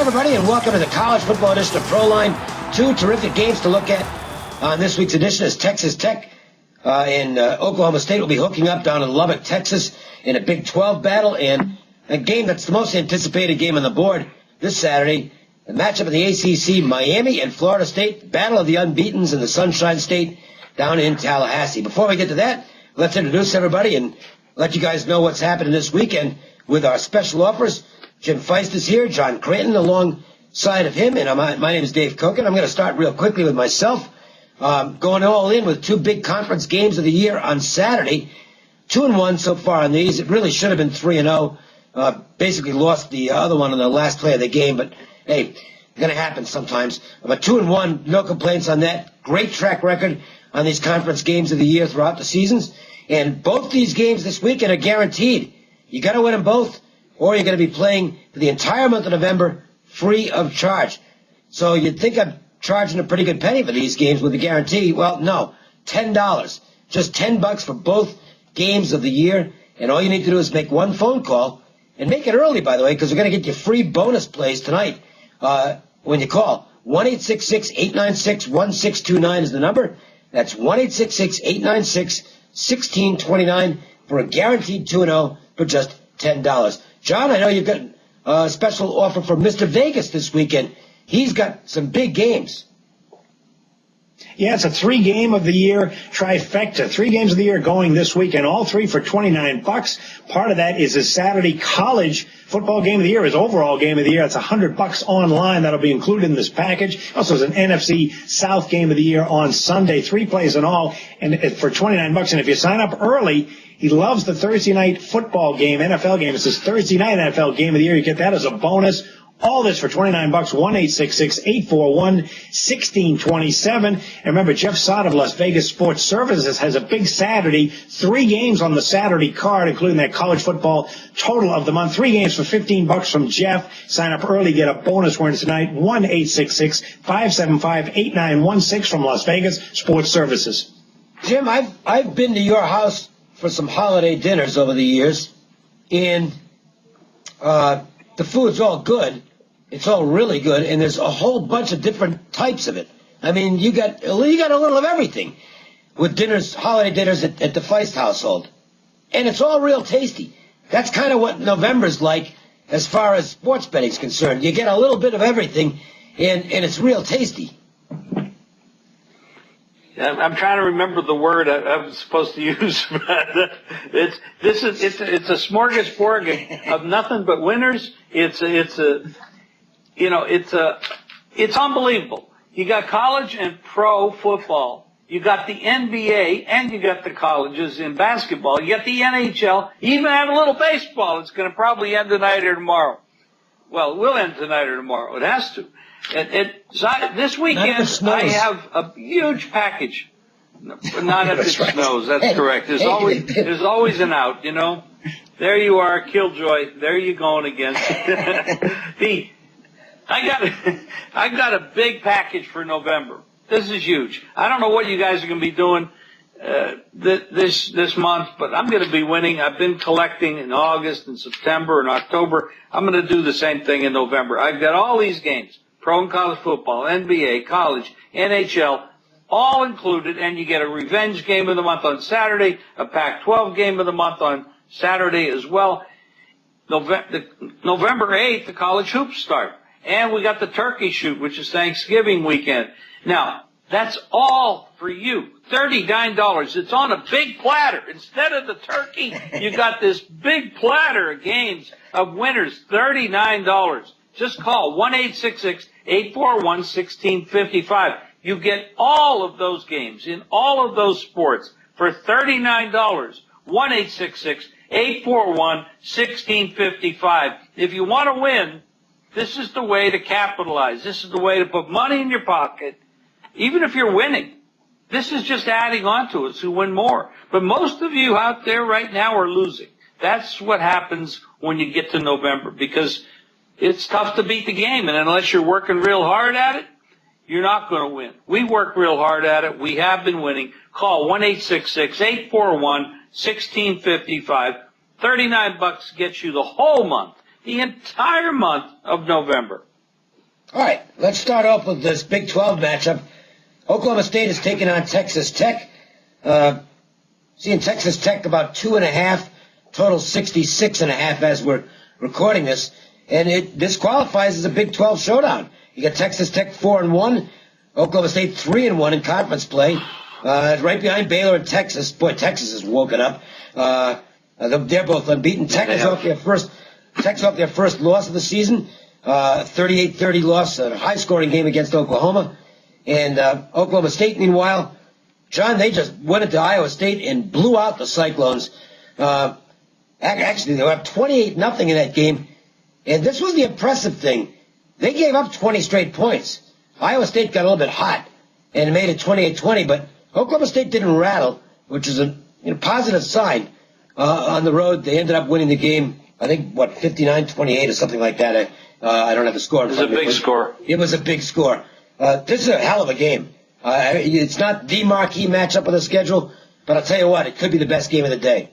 everybody, and welcome to the college football edition of Proline. Two terrific games to look at on this week's edition as Texas Tech and Oklahoma State will be hooking up down in Lubbock, Texas in a Big 12 battle, and a game that's the most anticipated game on the board this Saturday. The matchup of the ACC, Miami and Florida State, battle of the unbeatens in the Sunshine State down in Tallahassee. Before we get to that, let's introduce everybody and let you guys know what's happening this weekend with our special offers. Jim Feist is here, John Creighton alongside of him, and my name is Dave Cokin. I'm going to start real quickly with myself. Going all in with two big conference games of the year on Saturday. 2-1 so far on these. It really should have been 3-0. Basically lost the other one on the last play of the game, but hey, going to happen sometimes. But 2-1, no complaints on that. Great track record on these conference games of the year throughout the seasons. And both these games this weekend are guaranteed. You got to win them both, or you're going to be playing for the entire month of November free of charge. So you'd think I'm charging a pretty good penny for these games with a guarantee. Well, no, $10. Just $10 for both games of the year. And all you need to do is make one phone call, and make it early, by the way, because we're going to get you free bonus plays tonight when you call. 1-866-896-1629 is the number. That's 1-866-896-1629 for a guaranteed 2-0 for just $10. John, I know you've got a special offer for Mr. Vegas this weekend. He's got some big games. Yeah, it's a 3-game of the year trifecta. 3 games of the year going this weekend, all 3 for $29. Part of that is his Saturday college football game of the year, his overall game of the year. It's $100 online. That'll be included in this package. Also, it's an NFC South game of the year on Sunday. 3 plays in all, and for $29. And if you sign up early, he loves the Thursday night football game, NFL game. It's his Thursday night NFL game of the year. You get that as a bonus. All this for $29. 1-866-841-1627. And remember, Jeff Sott of Las Vegas Sports Services has a big Saturday. 3 games on the Saturday card, including that college football total of the month. 3 games for $15 from Jeff. Sign up early, get a bonus win tonight. 1-866-575-8916 from Las Vegas Sports Services. Jim, I've been to your house for some holiday dinners over the years, and the food's all good. It's all really good, and there's a whole bunch of different types of it. I mean, you got a little of everything with dinners, holiday dinners at the Feist household, and it's all real tasty. That's kind of what November's like as far as sports betting's concerned. You get a little bit of everything, and it's real tasty. I'm trying to remember the word I was supposed to use. It's a smorgasbord of nothing but winners. It's unbelievable. You got college and pro football. You got the NBA, and you got the colleges in basketball. You got the NHL. You even have a little baseball. It's going to probably end tonight or tomorrow. Well, it will end tonight or tomorrow. It has to. This weekend, I have a huge package. Not if it snows. That's correct. There's always an out, you know. There you are, Killjoy. There you going again. I got a big package for November. This is huge. I don't know what you guys are going to be doing this month, but I'm going to be winning. I've been collecting in August and September and October. I'm going to do the same thing in November. I've got all these games. Pro and college football, NBA, college, NHL, all included, and you get a revenge game of the month on Saturday, a Pac-12 game of the month on Saturday as well. November 8th, the college hoops start. And we got the turkey shoot, which is Thanksgiving weekend. Now, that's all for you. $39. It's on a big platter. Instead of the turkey, you got this big platter of games of winners, $39. Just call 1-866-841-1655. You get all of those games in all of those sports for $39. 1-866-841-1655. If you want to win, this is the way to capitalize. This is the way to put money in your pocket, even if you're winning. This is just adding on to us who win more. But most of you out there right now are losing. That's what happens when you get to November, because it's tough to beat the game, and unless you're working real hard at it, you're not going to win. We work real hard at it. We have been winning. Call 1-866-841-1655. $39 gets you the whole month, the entire month of November. All right, let's start off with this Big 12 matchup. Oklahoma State is taking on Texas Tech. Seeing Texas Tech about 2.5, total 66.5 as we're recording this. And this qualifies as a Big 12 showdown. You got Texas Tech 4-1, Oklahoma State 3-1 in conference play. Right behind Baylor and Texas. Boy, Texas has woken up. They're both unbeaten. Texas off their first loss of the season. 38-30 loss, a high-scoring game against Oklahoma. And Oklahoma State, meanwhile, John, they just went into Iowa State and blew out the Cyclones. Actually, they were up 28-0 in that game. And this was the impressive thing. They gave up 20 straight points. Iowa State got a little bit hot and made it 28-20, but Oklahoma State didn't rattle, which is a positive sign. On the road, they ended up winning the game, I think, 59-28 or something like that. I don't have the score. It was a big score. It was a big score. This is a hell of a game. It's not the marquee matchup of the schedule, but I'll tell you what, it could be the best game of the day.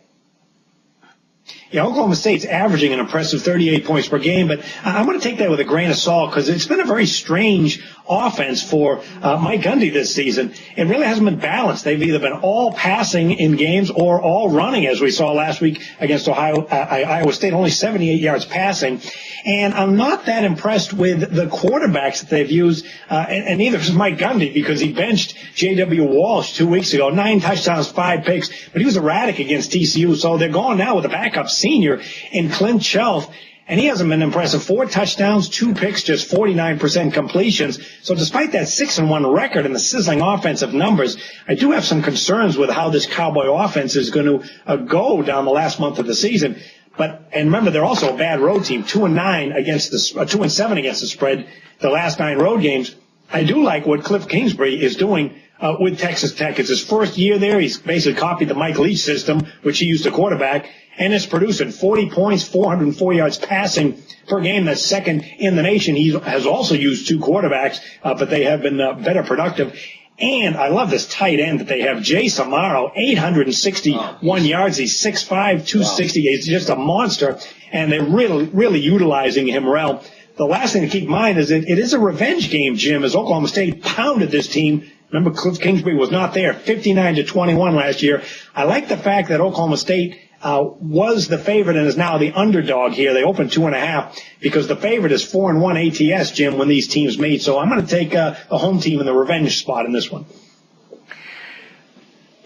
Yeah, Oklahoma State's averaging an impressive 38 points per game, but I'm going to take that with a grain of salt because it's been a very strange offense for Mike Gundy this season. It really hasn't been balanced. They've either been all passing in games or all running, as we saw last week against Iowa State, only 78 yards passing. And I'm not that impressed with the quarterbacks that they've used, and neither is Mike Gundy because he benched J.W. Walsh 2 weeks ago, 9 touchdowns, 5 picks, but he was erratic against TCU, so they're going now with a backup senior in Clint Shelf, and he hasn't been impressive. 4 touchdowns, 2 picks, just 49% completions. So despite that 6-1 record and the sizzling offensive numbers, I do have some concerns with how this Cowboy offense is going to go down the last month of the season. And remember, they're also a bad road team, 2-7 against the spread the last 9 road games. I do like what Cliff Kingsbury is doing with Texas Tech. It's his first year there. He's basically copied the Mike Leach system, which he used to quarterback, and it's producing 40 points, 404 yards passing per game. That's second in the nation. He has also used 2 quarterbacks, but they have been better productive. And I love this tight end that they have, Jay Samaro, 861 yards. He's 6'5", 260. He's just a monster, and they're really utilizing him well. The last thing to keep in mind is it is a revenge game, Jim, as Oklahoma State pounded this team. Remember, Cliff Kingsbury was not there, 59-21 last year. I like the fact that Oklahoma State was the favorite and is now the underdog here. They opened 2.5 because the favorite is 4-1 ATS, Jim, when these teams meet. So I'm going to take the home team in the revenge spot in this one.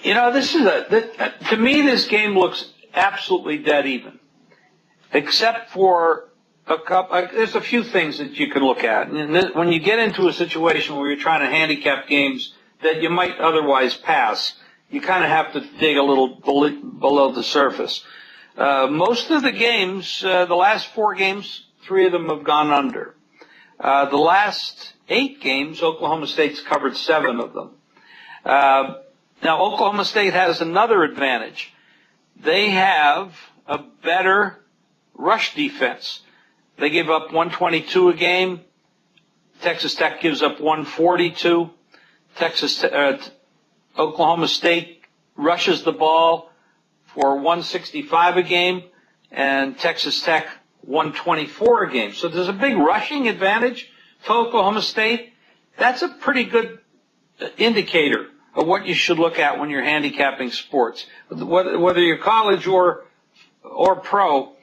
You know, to me, this game looks absolutely dead even, except for there's a few things that you can look at. And when you get into a situation where you're trying to handicap games that you might otherwise pass, you kind of have to dig a little below the surface. Most of the games, the last 4 games, 3 of them have gone under. The last 8 games, Oklahoma State's covered 7 of them. Now, Oklahoma State has another advantage. They have a better rush defense. They give up 122 a game. Texas Tech gives up 142. Oklahoma State rushes the ball for 165 a game, and Texas Tech 124 a game. So there's a big rushing advantage to Oklahoma State. That's a pretty good indicator of what you should look at when you're handicapping sports. Whether you're college or pro,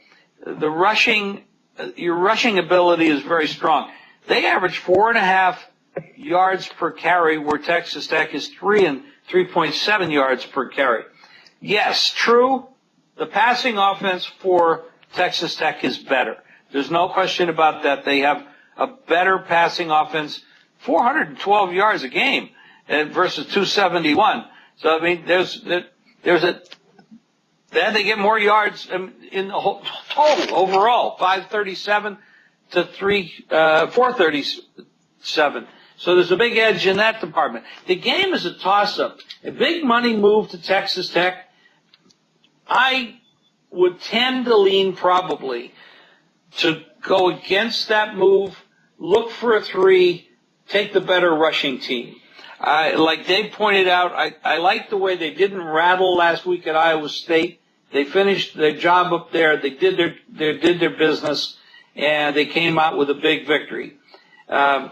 your rushing ability is very strong. They average 4.5 yards per carry, where Texas Tech is 3.7 yards per carry. Yes, true. The passing offense for Texas Tech is better. There's no question about that. They have a better passing offense, 412 yards a game versus 271. So I mean, then they get more yards in the whole total overall, 537 to 437. So there's a big edge in that department. The game is a toss-up. A big money move to Texas Tech. I would tend to lean probably to go against that move, look for a 3, take the better rushing team. Like Dave pointed out, I like the way they didn't rattle last week at Iowa State. They finished their job up there. They did their business, and they came out with a big victory. I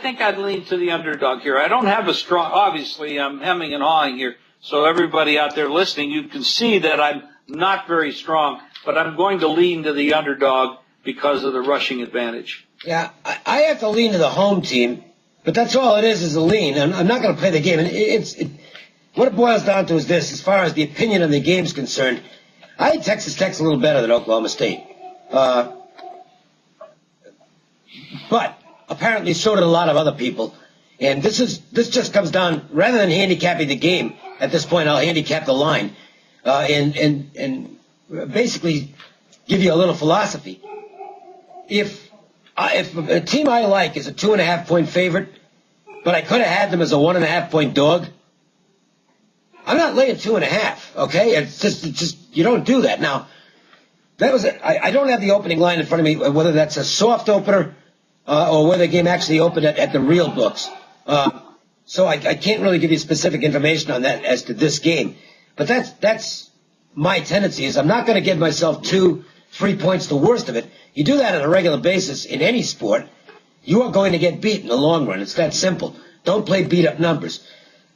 think I'd lean to the underdog here. I don't have a strong, obviously I'm hemming and hawing here, so everybody out there listening, you can see that I'm not very strong, but I'm going to lean to the underdog because of the rushing advantage. Yeah, I have to lean to the home team, but that's all it is a lean. I'm not going to play the game. And what it boils down to is this, as far as the opinion of the game is concerned, I had Texas Tech a little better than Oklahoma State. But apparently so did a lot of other people. And this just comes down, rather than handicapping the game, at this point I'll handicap the line and basically give you a little philosophy. If a team I like is a 2.5-point favorite, but I could have had them as a 1.5-point dog, I'm not laying 2.5, okay? It's just you don't do that. Now, I don't have the opening line in front of me, whether that's a soft opener or whether the game actually opened at the real books. So I can't really give you specific information on that as to this game. But that's my tendency, is I'm not going to give myself 2-3 points the worst of it. You do that on a regular basis in any sport, you are going to get beat in the long run. It's that simple. Don't play beat-up numbers.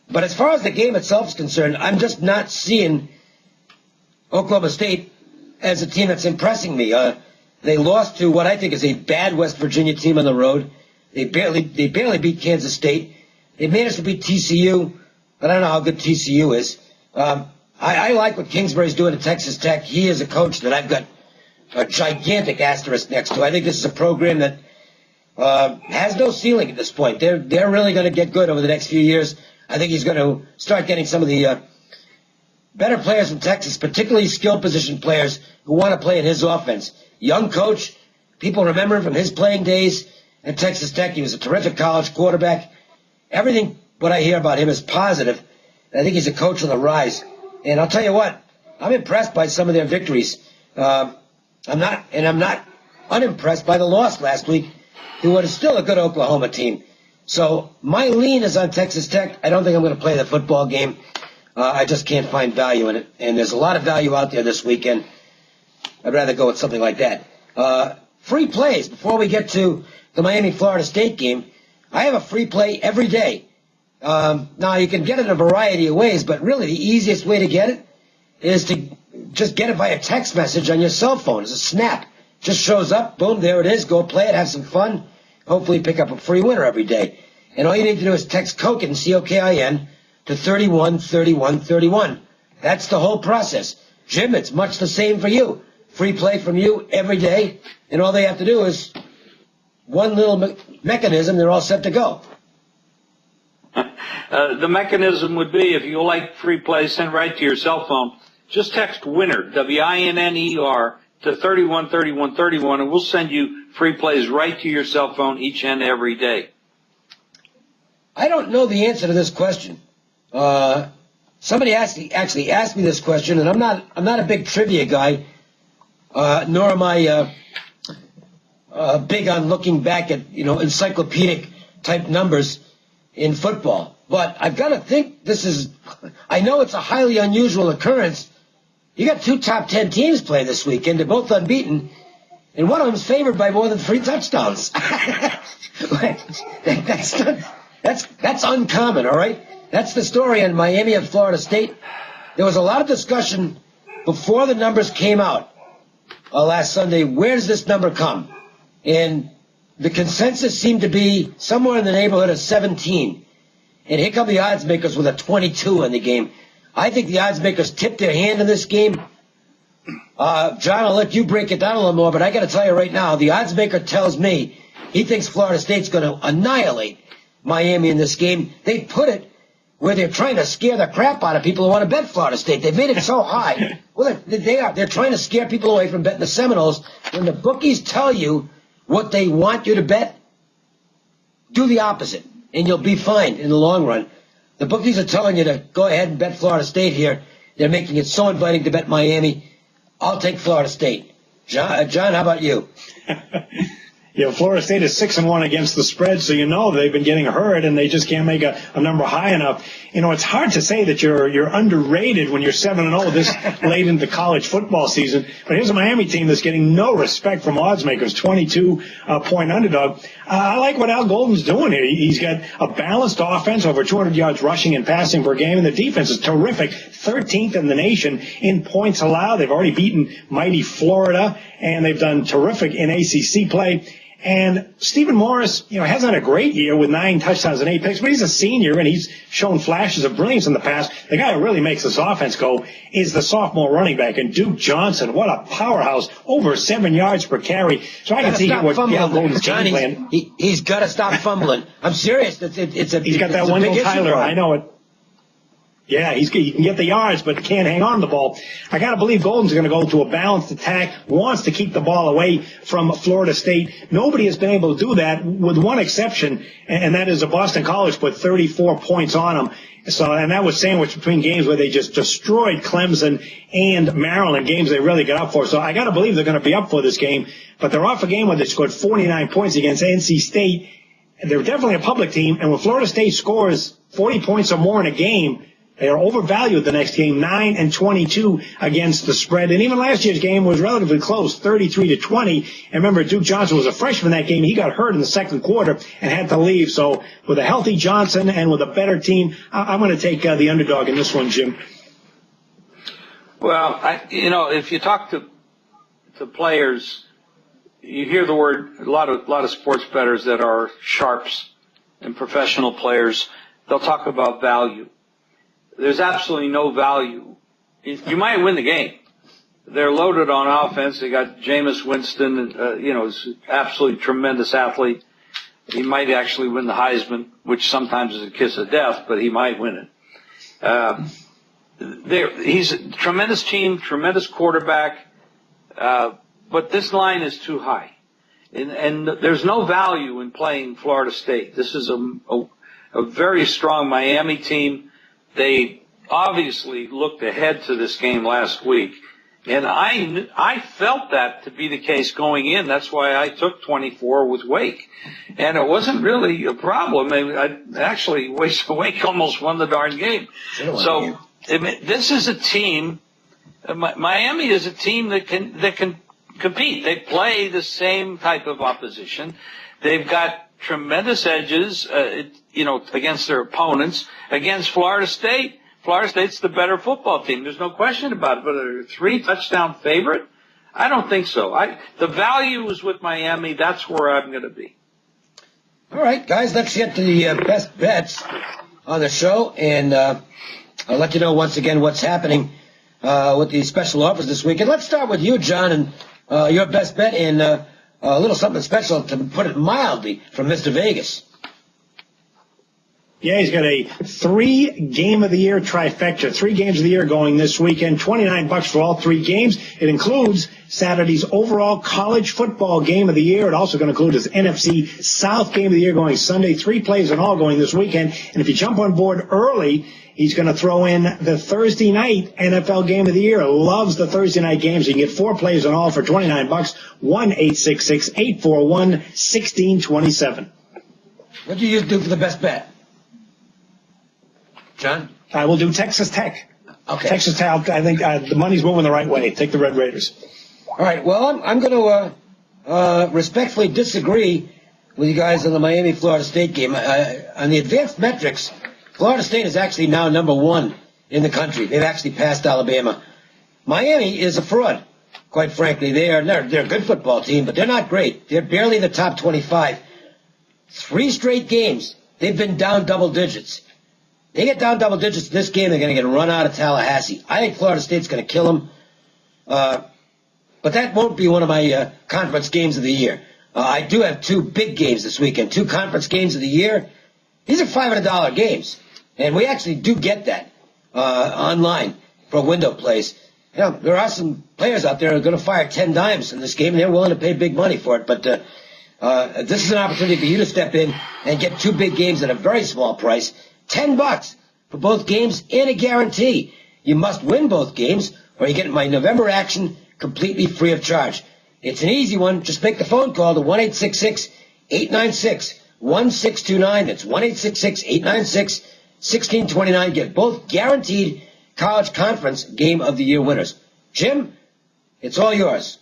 But as far as the game itself is concerned, I'm just not seeing Oklahoma State as a team that's impressing me. They lost to what I think is a bad West Virginia team on the road. They barely beat Kansas State. They managed to beat TCU, but I don't know how good TCU is. I like what Kingsbury's doing at Texas Tech. He is a coach that I've got a gigantic asterisk next to. I think this is a program that has no ceiling at this point. They're really going to get good over the next few years. I think he's going to start getting some of the better players from Texas, particularly skill position players who want to play in his offense. Young coach. People remember him from his playing days at Texas Tech. He was a terrific college quarterback. Everything what I hear about him is positive. I think he's a coach on the rise. And I'll tell you what, I'm impressed by some of their victories. I'm not unimpressed by the loss last week to what is still a good Oklahoma team. So my lean is on Texas Tech. I don't think I'm going to play the football game. I just can't find value in it. And there's a lot of value out there this weekend. I'd rather go with something like that. Free plays before we get to the Miami-Florida State game. I have a free play every day. Now, you can get it in a variety of ways, but really the easiest way to get it is to just get it by a text message on your cell phone. It's a snap. Just shows up. Boom, there it is. Go play it. Have some fun. Hopefully pick up a free winner every day. And all you need to do is text Cokin, C-O-K-I-N, to 313131. That's the whole process. Jim, it's much the same for you. Free play from you every day, and all they have to do is one little mechanism, they're all set to go. The mechanism would be, if you like free play, send right to your cell phone. Just text WINNER, W-I-N-N-E-R, to 313131, and we'll send you free plays right to your cell phone each and every day. I don't know the answer to this question. Somebody actually asked me this question, and I'm not a big trivia guy, nor am I big on looking back at encyclopedic type numbers in football. But I've got to think I know it's a highly unusual occurrence. You got 2 top 10 teams playing this weekend. They're both unbeaten, and one of them's favored by more than 3 touchdowns. That's uncommon, all right? That's the story on Miami and Florida State. There was a lot of discussion before the numbers came out last Sunday. Where does this number come? And the consensus seemed to be somewhere in the neighborhood of 17. And here come the odds makers with a 22 in the game. I think the odds makers tipped their hand in this game. John, I'll let you break it down a little more, but I got to tell you right now, the odds maker tells me he thinks Florida State's going to annihilate Miami in this game. They put it where they're trying to scare the crap out of people who want to bet Florida State. They've made it so high. Well, they are. They're trying to scare people away from betting the Seminoles. When the bookies tell you what they want you to bet, do the opposite, and you'll be fine in the long run. The bookies are telling you to go ahead and bet Florida State here. They're making it so inviting to bet Miami. I'll take Florida State. John, how about you? Florida State is 6-1 against the spread, so they've been getting hurt and they just can't make a number high enough. It's hard to say that you're underrated when you're 7-0 this late into college football season. But here's a Miami team that's getting no respect from odds makers, 22-point underdog. I like what Al Golden's doing here. He's got a balanced offense, over 200 yards rushing and passing per game, and the defense is terrific, 13th in the nation in points allowed. They've already beaten mighty Florida, and they've done terrific in ACC play. And Stephen Morris, hasn't had a great year with 9 touchdowns and 8 picks, but he's a senior and he's shown flashes of brilliance in the past. The guy who really makes this offense go is the sophomore running back, and Duke Johnson. What a powerhouse, over 7 yards per carry. So I can see what Al Golden's game plan. He's got to stop fumbling. I'm serious. He's got that Wendell Tyler. I know it. Yeah, he can get the yards, but can't hang on to the ball. I got to believe Golden's going to go to a balanced attack, wants to keep the ball away from Florida State. Nobody has been able to do that with one exception, and that is Boston College put 34 points on them. And that was sandwiched between games where they just destroyed Clemson and Maryland, games they really got up for. So I got to believe they're going to be up for this game, but they're off a game where they scored 49 points against NC State. They're definitely a public team, and when Florida State scores 40 points or more in a game, they are overvalued the next game, 9-22 against the spread. And even last year's game was relatively close, 33-20. And remember, Duke Johnson was a freshman that game. He got hurt in the second quarter and had to leave. So with a healthy Johnson and with a better team, I'm going to take the underdog in this one, Jim. Well, if you talk to players, you hear the word, a lot of sports bettors that are sharps and professional players, they'll talk about value. There's absolutely no value. You might win the game. They're loaded on offense. They got Jameis Winston, is an absolutely tremendous athlete. He might actually win the Heisman, which sometimes is a kiss of death, but he might win it. He's a tremendous team, tremendous quarterback, but this line is too high. And there's no value in playing Florida State. This is a very strong Miami team. They obviously looked ahead to this game last week, and I felt that to be the case going in. That's why I took 24 with Wake, and it wasn't really a problem. I actually, Wake almost won the darn game. So this is a team. Miami is a team that can compete. They play the same type of opposition. They've got tremendous edges, against their opponents. Against Florida State, Florida State's the better football team. There's no question about it. But a 3-touchdown favorite? I don't think so. The value is with Miami. That's where I'm going to be. All right, guys, let's get to the best bets on the show. And I'll let you know once again what's happening with the special offers this week. And let's start with you, John, and your best bet in a little something special, to put it mildly, from Mr. Vegas. Yeah, he's got a 3-game-of-the-year trifecta. 3 games of the year going this weekend. $29 for all 3 games. It includes Saturday's overall college football game of the year. It also going to include his NFC South game of the year going Sunday. 3 plays in all going this weekend. And if you jump on board early, he's going to throw in the Thursday night NFL game of the year. Loves the Thursday night games. You can get 4 plays in all for $29. 1-866-841-1627. What do you do for the best bet, John? I will do Texas Tech. Okay. Texas Tech, I think the money's moving the right way. Take the Red Raiders. All right. Well, I'm going to respectfully disagree with you guys on the Miami-Florida State game. On the advanced metrics, Florida State is actually now number 1 in the country. They've actually passed Alabama. Miami is a fraud, quite frankly. They're a good football team, but they're not great. They're barely the top 25. 3 straight games, they've been down double digits. They get down double digits in this game, they're going to get run out of Tallahassee. I think Florida State's going to kill them. But that won't be one of my conference games of the year. I do have 2 big games this weekend, 2 conference games of the year. These are $500 games, and we actually do get that online for window plays. There are some players out there who are going to fire 10 dimes in this game, and they're willing to pay big money for it. But this is an opportunity for you to step in and get 2 big games at a very small price. $10 for both games and a guarantee. You must win both games, or you get my November action completely free of charge. It's an easy one. Just make the phone call to 1-866-896-1629. That's 1-866-896-1629. Get both guaranteed college conference game of the year winners. Jim, it's all yours.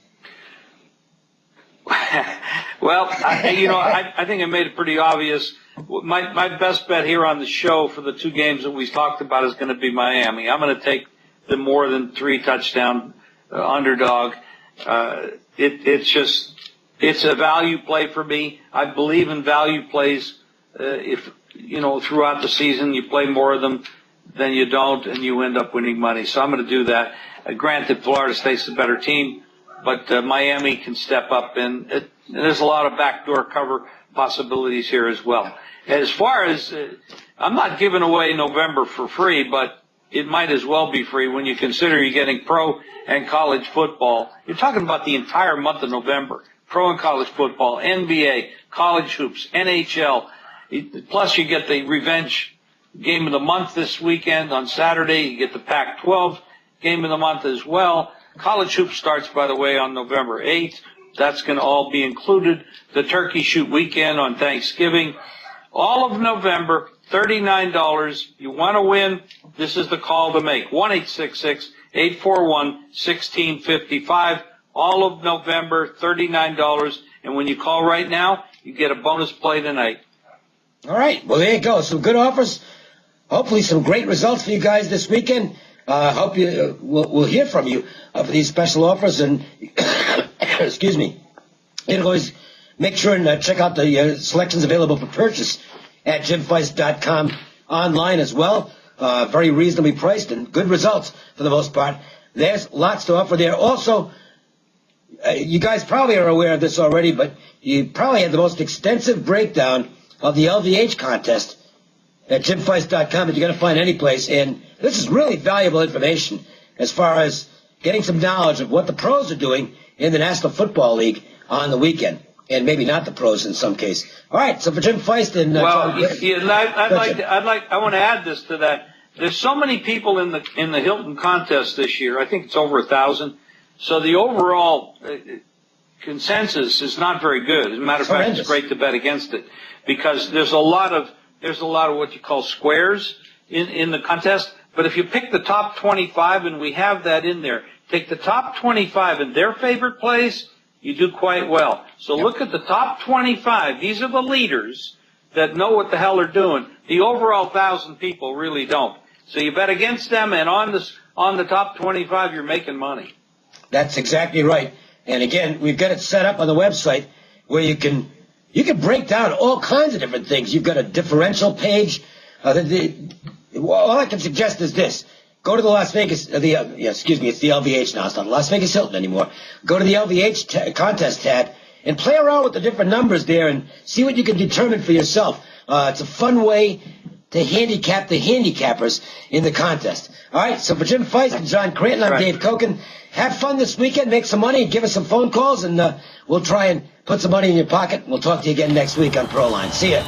Well, I think I made it pretty obvious. My best bet here on the show for the two games that we talked about is going to be Miami. I'm going to take the more than 3 touchdown underdog. It's a value play for me. I believe in value plays. If throughout the season you play more of them than you don't, and you end up winning money. So I'm going to do that. Granted, Florida State's a better team, but Miami can step up, and there's a lot of backdoor cover possibilities here as well. As far as I'm not giving away November for free, but it might as well be free when you consider you're getting pro and college football. You're talking about the entire month of November. Pro and college football, NBA, college hoops, NHL. Plus you get the revenge game of the month this weekend on Saturday. You get the Pac-12 game of the month as well. College hoops starts, by the way, on November 8th. That's going to all be included. The turkey shoot weekend on Thanksgiving. All of November, $39. You want to win? This is the call to make. 1-866-841-1655. All of November, $39. And when you call right now, you get a bonus play tonight. All right. Well, there you go. Some good offers. Hopefully some great results for you guys this weekend. Hope we'll hear from you for these special offers. And excuse me. You can always make sure and check out the selections available for purchase at JimFeist.com online as well. Very reasonably priced and good results for the most part. There's lots to offer there. Also, you guys probably are aware of this already, but you probably had the most extensive breakdown of the LVH contest at JimFeist.com that you're going to find any place. And this is really valuable information as far as getting some knowledge of what the pros are doing in the National Football League on the weekend. And maybe not the pros in some case. All right, so for Jim Feist and I want to add this to that. There's so many people in the Hilton contest this year. I think it's over 1,000. So the overall consensus is not very good. As a matter of fact, it's great to bet against it because there's a lot of what you call squares in the contest. But if you pick the top 25, and we have that in there, take the top 25 in their favorite plays, you do quite well. So look at the top 25. These are the leaders that know what the hell they're doing. The overall 1,000 people really don't. So you bet against them, and on the top 25, you're making money. That's exactly right. And again, we've got it set up on the website where you can break down all kinds of different things. You've got a differential page. All I can suggest is this. Go to the Las Vegas, it's the LVH now. It's not the Las Vegas Hilton anymore. Go to the LVH contest tab and play around with the different numbers there and see what you can determine for yourself. It's a fun way to handicap the handicappers in the contest. All right, so for Jim Feist and John Cranton, I'm Dave Cokin. Have fun this weekend, make some money, and give us some phone calls, and we'll try and put some money in your pocket. We'll talk to you again next week on Proline. See ya.